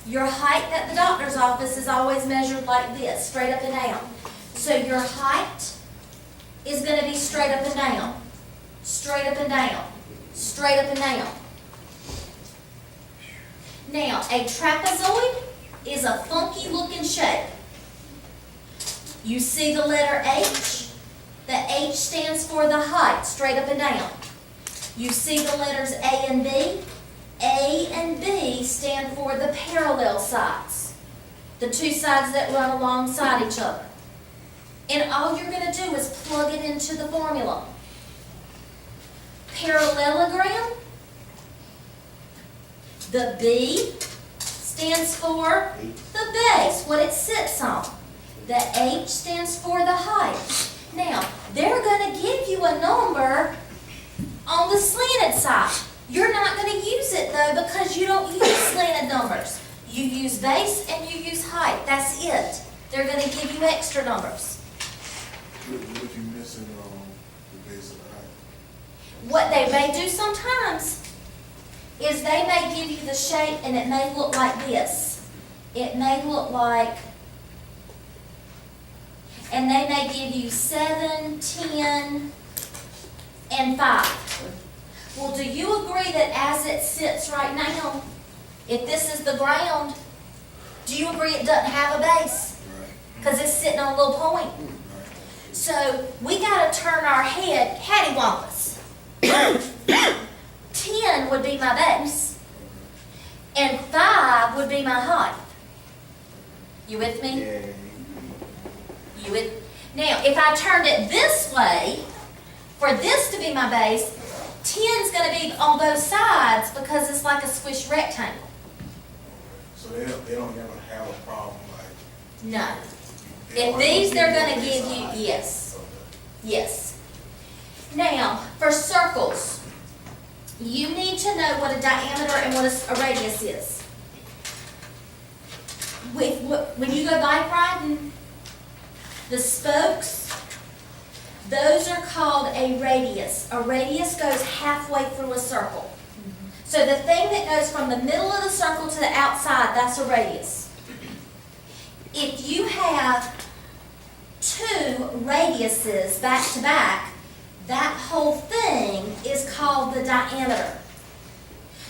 Your height at the doctor's office is always measured like this, straight up and down. So your height is going to be straight up and down, straight up and down, straight up and down. Now, a trapezoid is a funky looking shape. You see the letter H? The H stands for the height, straight up and down. You see the letters A and B? A and B stand for the parallel sides, the two sides that run alongside each other. And all you're going to do is plug it into the formula. Parallelogram, the B stands for the base, what it sits on. The H stands for the height. Now, they're going to give you a number on the slanted side. You're not going to use it though because you don't use slanted numbers. You use base and you use height. That's it. They're going to give you extra numbers. What you missing on the base of the height? What they may do sometimes is they may give you the shape and it may look like this. It may look like, and they may give you 7, 10, and 5. Well, do you agree that as it sits right now, if this is the ground, do you agree it doesn't have a base? Because it's sitting on a little point. So we got to turn our head cattywampus. 10 would be my base, and 5 would be my height. You with me? Yeah. You with? Now, if I turned it this way, for this to be my base, 10's going to be on both sides because it's like a squished rectangle. So they don't ever have a problem like. No. they If don't these, they're give going to a give base you, of height. yes, Okay. yes. Now, for circles, you need to know what a diameter and what a radius is. When you go bike riding, the spokes, those are called a radius. A radius goes halfway through a circle. So the thing that goes from the middle of the circle to the outside, that's a radius. If you have two radiuses back to back, that whole thing is called the diameter.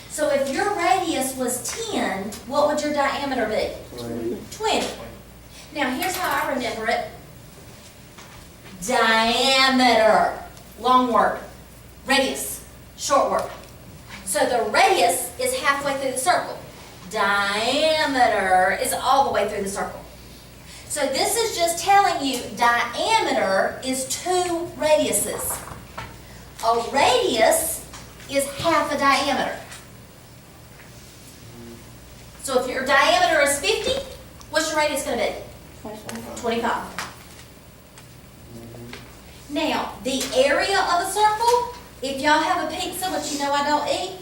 So if your radius was 10, what would your diameter be? 20. Now here's how I remember it. Diameter, long word. Radius, short word. So the radius is halfway through the circle. Diameter is all the way through the circle. So this is just telling you diameter is two radiuses. A radius is half a diameter. So if your diameter is 50, what's your radius going to be? 25. Now, the area of a circle, if y'all have a pizza, which you know I don't eat,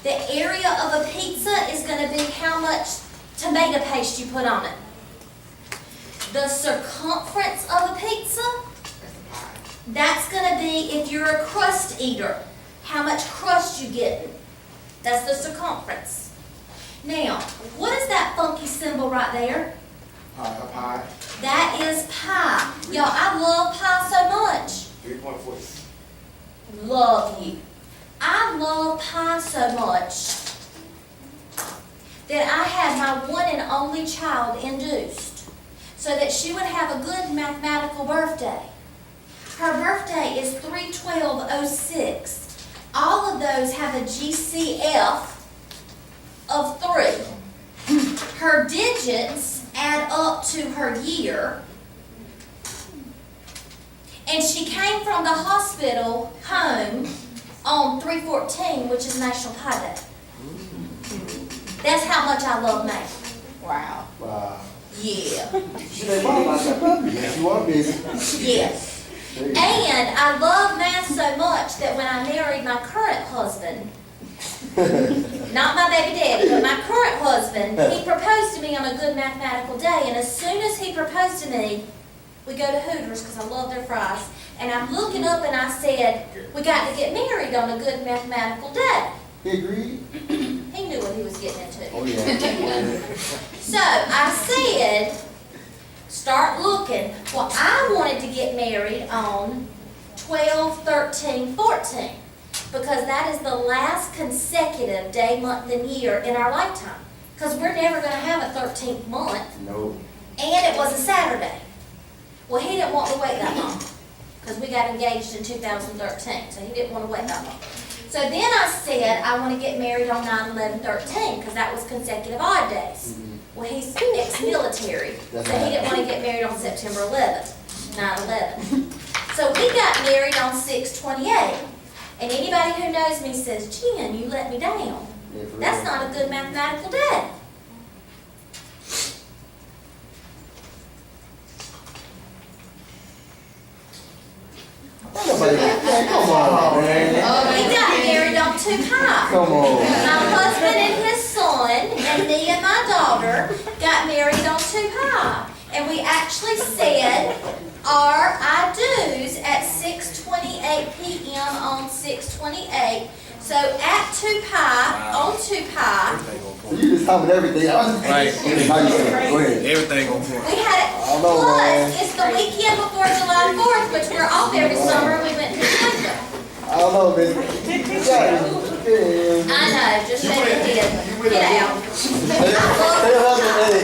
the area of a pizza is going to be how much tomato paste you put on it. The circumference of a pizza, that's going to be if you're a crust eater, how much crust you get. That's the circumference. Now, what is that funky symbol right there? Pi. That is pi. Y'all, I love pi so much. 3.4. Love you. I love pi so much that I had my one and only child induced so that she would have a good mathematical birthday. Her birthday is 3/12/06. All of those have a GCF of 3. Her digits add up to her year. And she came from the hospital home on 3/14, which is National Pie Day. That's how much I love math. Wow. Wow. Yeah. You are busy. Yes. And I love math so much that when I married my current husband, not my baby daddy, but my current husband, he proposed to me on a good mathematical day. And as soon as he proposed to me, we go to Hooters because I love their fries. And I'm looking up and I said, we got to get married on a good mathematical day. He agreed? He knew what he he was getting into. Oh, yeah. So I said, start looking. Well, I wanted to get married on 12/13/14 because that is the last consecutive day, month, and year in our lifetime. Because we're never going to have a 13th month, No. and it was a Saturday. Well, he didn't want to wait that long because we got engaged in 2013, so he didn't want to wait that long. So then I said, I want to get married on 9/11/13 because that was consecutive odd days. Well, he's ex-military, so he didn't want to get married on September 11th, 9/11. So we got married on 6/28. And anybody who knows me says, Jen, you let me down. Yeah, for That's real. not a good mathematical day. Nobody, man, come on, man. We got married on 2 Pi. Come on. My husband and his son, and me and my daughter, got married on 2 Pi. And we actually said our I do's at 6:28 p.m. on 6/28. So at 2 Pi, on 2 Pi, You just told me everything. I was just Right. How you say? Go ahead. Everything on point. we had it. I know, man. Plus, it's the weekend before July 4th, which we're off every summer. We went to Florida. I don't know, man. Yeah. I know, just shake your head. Get out. Hey, hey, hey.